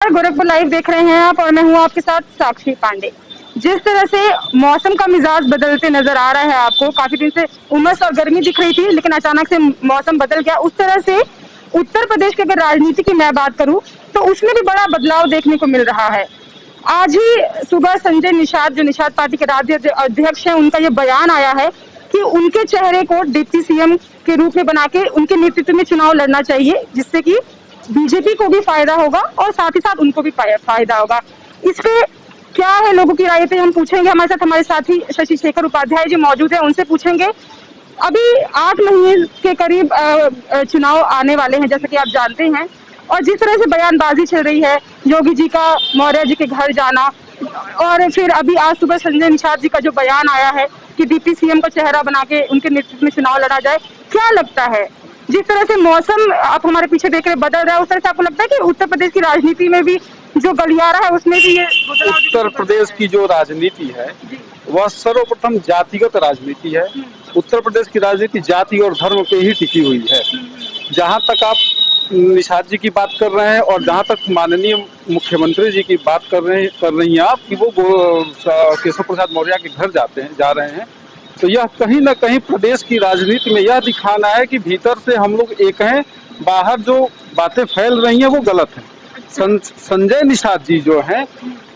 नमस्कार, गोरखपुर लाइव देख रहे हैं आप और मैं हूं आपके साथ साक्षी पांडे। जिस तरह से मौसम का मिजाज बदलते नजर आ रहा है आपको, काफी दिन से उमस और गर्मी दिख रही थी लेकिन अचानक से मौसम बदल गया। उस तरह से उत्तर प्रदेश की अगर राजनीति की मैं बात करूं तो उसमें भी बड़ा बदलाव देखने को मिल रहा है। आज ही सुबह संजय निषाद, जो निषाद पार्टी के राज्य अध्यक्ष हैं, उनका ये बयान आया है कि उनके चेहरे को डिप्टी सीएम के रूप में बना के उनके नेतृत्व में चुनाव लड़ना चाहिए, जिससे कि बीजेपी को भी फायदा होगा और साथ ही साथ उनको भी फायदा होगा। इस पे क्या है लोगों की राय, पे हम पूछेंगे। हमारे साथी शशि शेखर उपाध्याय जी मौजूद है, उनसे पूछेंगे। अभी 8 महीने के करीब चुनाव आने वाले हैं, जैसा कि आप जानते हैं, और जिस तरह से बयानबाजी चल रही है, योगी जी का मौर्य जी के घर जाना, और फिर अभी आज सुबह संजय निषाद जी का जो बयान आया है कि डिप्टी सीएम का चेहरा बना के उनके नेतृत्व में चुनाव लड़ा जाए, क्या लगता है जिस तरह से मौसम आप हमारे पीछे देख रहे बदल रहा है, उस तरह से आपको लगता है कि उत्तर प्रदेश की राजनीति में भी जो गलियारा है उसमें भी ये उत्तर प्रदेश की जो राजनीति है वह सर्वप्रथम जातिगत राजनीति है। उत्तर प्रदेश की राजनीति जाति और धर्म पे ही टिकी हुई है। जहां तक आप निषाद जी की बात कर रहे हैं और जहां तक माननीय मुख्यमंत्री जी की बात कर रही हैं आप कि वो केशव प्रसाद मौर्य के घर जा रहे हैं, तो यह कहीं न कहीं प्रदेश की राजनीति में यह दिखाना है कि भीतर से हम लोग एक हैं, बाहर जो बातें फैल रही हैं वो गलत है। संजय निषाद जी जो हैं,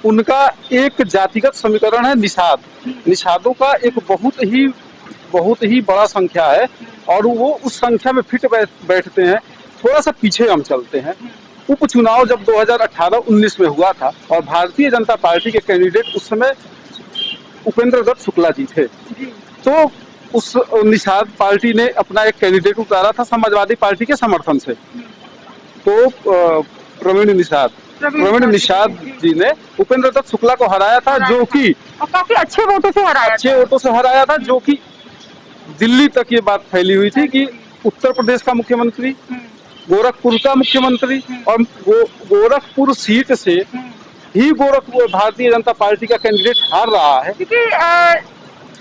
उनका एक जातिगत समीकरण है निषाद। निषादों का एक बहुत ही बड़ा संख्या है और वो उस संख्या में फिट बैठते हैं। थोड़ा सा पीछे हम चलते हैं, उपचुनाव जब 2018-19 में हुआ था और भारतीय जनता पार्टी के कैंडिडेट उस समय उपेंद्र दत्त शुक्ला जी थे, तो उस निषाद पार्टी ने अपना एक कैंडिडेट उतारा था समाजवादी पार्टी के समर्थन से। तो प्रवीण निषाद जी ने उपेंद्र दत्त शुक्ला को हराया था, जो कि काफी अच्छे वोटों से हराया था, जो कि दिल्ली तक ये बात फैली हुई थी कि उत्तर प्रदेश का मुख्यमंत्री, गोरखपुर का मुख्यमंत्री, और गोरखपुर सीट से ही भारतीय जनता पार्टी का कैंडिडेट हार रहा है। क्योंकि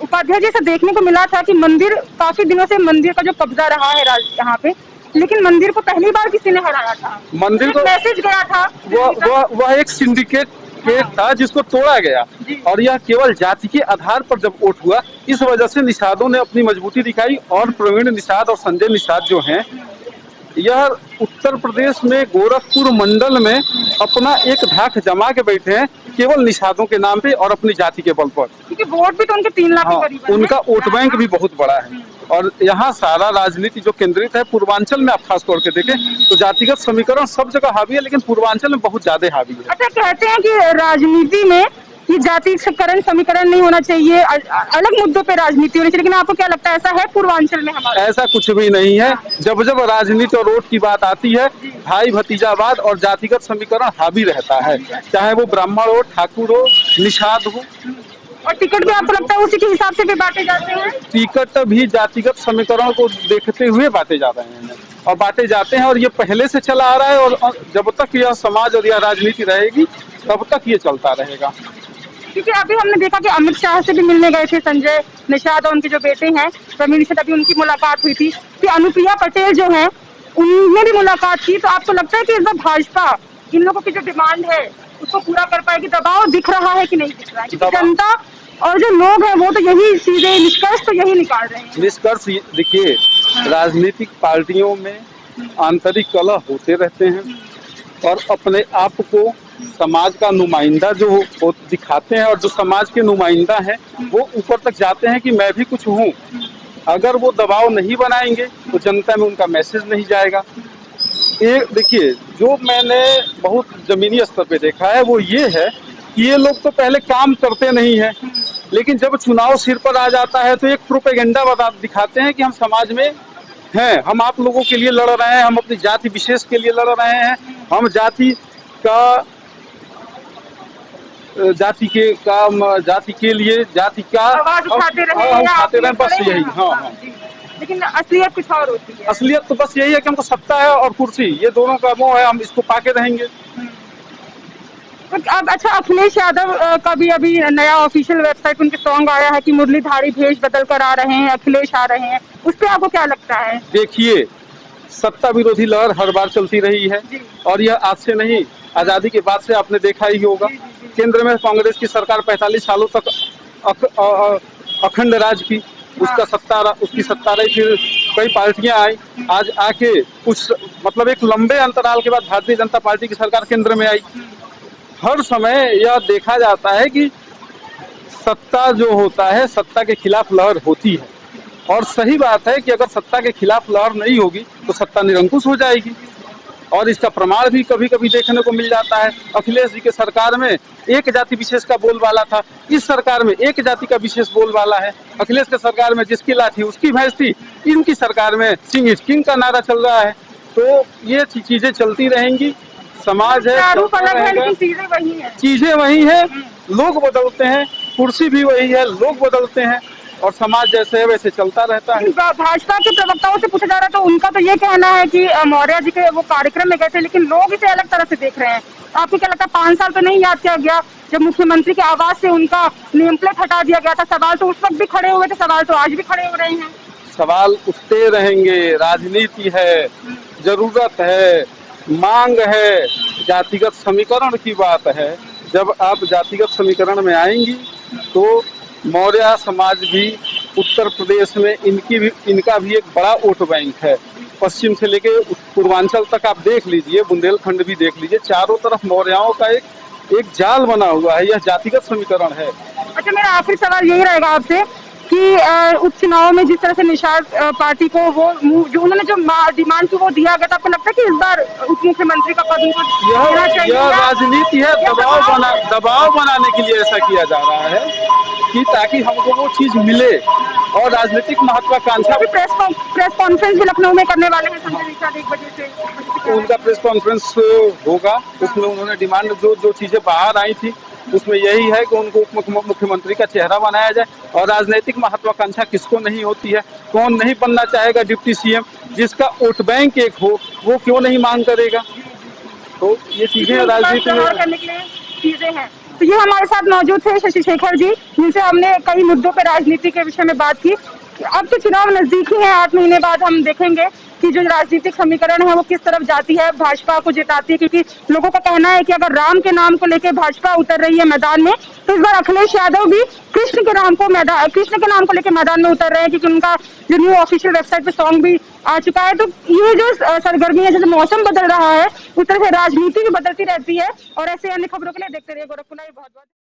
उपाध्याय जी से देखने को मिला था कि मंदिर, काफी दिनों से मंदिर का जो कब्जा रहा है यहाँ पे, लेकिन मंदिर को पहली बार किसी ने हराया था। मंदिर को मैसेज गया था, वह एक सिंडिकेट था जिसको तोड़ा गया, और यह केवल जाति के आधार पर जब वोट हुआ, इस वजह से निषादों ने अपनी मजबूती दिखाई। और प्रवीण निषाद और संजय निषाद जो हैं, यह उत्तर प्रदेश में गोरखपुर मंडल में अपना एक धाक जमा के बैठे हैं केवल निषादों के नाम पे और अपनी जाति के बल पर, क्योंकि वोट भी तो उनके 3 लाख के करीब है। उनका वोट बैंक भी बहुत बड़ा है। और यहाँ सारा राजनीति जो केंद्रित है पूर्वांचल में, आप खास तौर के देखें तो जातिगत समीकरण सब जगह हावी है, लेकिन पूर्वांचल में बहुत ज्यादा हावी है। अच्छा, कहते हैं कि राजनीति में ये जाति समीकरण नहीं होना चाहिए, अलग मुद्दों पे राजनीति होनी चाहिए, लेकिन आपको क्या लगता है ऐसा है पूर्वांचल में हमारा? ऐसा कुछ भी नहीं है। जब जब राजनीति और वोट की बात आती है, भाई भतीजावाद और जातिगत समीकरण हावी रहता है, चाहे वो ब्राह्मण हो, ठाकुर हो, निषाद हो। और टिकट भी आपको लगता है उसी के हिसाब से भी बांटे जाते हैं? टिकट भी जातिगत समीकरण को देखते हुए बांटे जा रहे हैं और बांटे जाते हैं, और ये पहले से चला आ रहा है। और जब तक यह समाज और यह राजनीति रहेगी तब तक ये चलता रहेगा। क्योंकि अभी हमने देखा कि अमित शाह से भी मिलने गए थे संजय निषाद और उनके जो बेटे हैं प्रवीण निषाद, अभी उनकी मुलाकात हुई थी। कि अनुप्रिया पटेल जो हैं, उनने भी मुलाकात की। तो आपको लगता है कि इस बार भाजपा इन लोगों की जो डिमांड है उसको पूरा कर पाएगी? दबाव दिख रहा है कि नहीं दिख रहा है? क्योंकि जनता और जो लोग हैं वो तो यही सीधे निष्कर्ष तो यही निकाल रहे हैं। निष्कर्ष देखिए, राजनीतिक पार्टियों में आंतरिक कलह होते रहते हैं और अपने आप को समाज का नुमाइंदा जो दिखाते हैं, और जो समाज के नुमाइंदा हैं वो ऊपर तक जाते हैं कि मैं भी कुछ हूँ। अगर वो दबाव नहीं बनाएंगे तो जनता में उनका मैसेज नहीं जाएगा। ये देखिए, जो मैंने बहुत जमीनी स्तर पे देखा है वो ये है कि ये लोग तो पहले काम करते नहीं है, लेकिन जब चुनाव सिर पर आ जाता है तो एक प्रोपेगेंडा दिखाते हैं कि हम समाज में हैं, हम आप लोगों के लिए लड़ रहे हैं, हम अपनी जाति विशेष के लिए लड़ रहे हैं, हम जाति के लिए जाति का आवाज उठाते रहे, बस यही। हाँ, लेकिन असलियत कुछ और होती है। असलियत तो बस यही है कि हमको सत्ता है और कुर्सी, ये दोनों का मोह है, हम इसको पाके रहेंगे। अब अच्छा, अखिलेश यादव का भी अभी नया ऑफिशियल वेबसाइट उनके सॉन्ग आया है कि मुरलीधारी भेष बदल कर आ रहे हैं, अखिलेश आ रहे हैं। उस पर आपको क्या लगता है? देखिए, सत्ता विरोधी लहर हर बार चलती रही है और यह आज से नहीं, आजादी के बाद से आपने देखा ही होगा। केंद्र में कांग्रेस की सरकार 45 सालों तक अखंड राज की, उसकी सत्ता रही। फिर कई पार्टियां आई, आज आके कुछ मतलब एक लंबे अंतराल के बाद भारतीय जनता पार्टी की सरकार केंद्र में आई। हर समय यह देखा जाता है कि सत्ता जो होता है, सत्ता के खिलाफ लहर होती है, और सही बात है कि अगर सत्ता के खिलाफ लहर नहीं होगी तो सत्ता निरंकुश हो जाएगी। और इसका प्रमाण भी कभी कभी देखने को मिल जाता है। अखिलेश जी के सरकार में एक जाति विशेष का बोलबाला था, इस सरकार में एक जाति का विशेष बोलबाला है। अखिलेश के सरकार में जिसकी लाठी उसकी भैंस थी, इनकी सरकार में सिंह इज किंग का नारा चल रहा है। तो ये चीजें चलती रहेंगी। समाज है, चीजें वही है, लोग बदलते हैं, कुर्सी भी वही है, लोग बदलते हैं, और समाज जैसे है वैसे चलता रहता है। भाजपा के प्रवक्ताओं से पूछा जा रहा है तो उनका तो ये कहना है कि मौर्य जी के वो कार्यक्रम में गए थे, लेकिन लोग इसे अलग तरह से देख रहे हैं। आपको क्या लगता है 5 साल तो नहीं याद किया गया जब मुख्यमंत्री के आवास से उनका नेम प्लेट हटा दिया गया था? सवाल तो उस वक्त भी खड़े हुए थे, सवाल तो आज भी खड़े हो रहे हैं। सवाल उठते रहेंगे, राजनीति है, जरूरत है, मांग है, जातिगत समीकरण की बात है। जब आप जातिगत समीकरण में आएंगी तो मौर्य समाज भी उत्तर प्रदेश में इनका भी एक बड़ा वोट बैंक है। पश्चिम से लेके पूर्वांचल तक आप देख लीजिए, बुंदेलखंड भी देख लीजिए, चारों तरफ मौर्यों का एक जाल बना हुआ है। यह जातिगत समीकरण है। अच्छा, मेरा आखिरी सवाल यही रहेगा आपसे कि उपचुनाव में जिस तरह से निषाद पार्टी को वो जो उन्होंने जो डिमांड की वो दिया गया था, आपको लगता है कि इस बार उप मुख्यमंत्री का पद यह राजनीति है, दबाव बनाने के लिए ऐसा किया जा रहा है कि ताकि हमको वो चीज मिले, और राजनीतिक महत्वाकांक्षा। प्रेस कॉन्फ्रेंस भी लखनऊ में करने वाले हैं संजय निषाद 1 बजे से। उनका प्रेस कॉन्फ्रेंस होगा, उसमें उन्होंने डिमांड जो चीजें बाहर आई थी उसमें यही है कि उनको उप मुख्यमंत्री का चेहरा बनाया जाए। और राजनीतिक महत्वाकांक्षा किसको नहीं होती है? कौन नहीं बनना चाहेगा डिप्टी सीएम? जिसका वोट बैंक एक हो वो क्यों नहीं मांग करेगा? तो ये चीजें राजनीति में चीजें हैं। तो ये हमारे साथ मौजूद थे शशि शेखर जी, जिनसे हमने कई मुद्दों पर राजनीति के विषय में बात की। अब तो चुनाव नजदीक ही है, 8 महीने बाद हम देखेंगे कि जो राजनीतिक समीकरण है वो किस तरफ जाती है, भाजपा को जिताती है। क्योंकि लोगों का कहना है कि अगर राम के नाम को लेकर भाजपा उतर रही है मैदान में, तो इस बार अखिलेश यादव भी कृष्ण के नाम को लेकर मैदान में उतर रहे हैं, क्योंकि उनका जो न्यू ऑफिशियल वेबसाइट पे सॉन्ग भी आ चुका है। तो ये जो सरगर्मी है, जैसे मौसम बदल रहा है उस तरह से राजनीति भी बदलती रहती है। और ऐसे अन्य खबरों के लिए देखते रहिए गोरखपुर लाइव। बहुत बहुत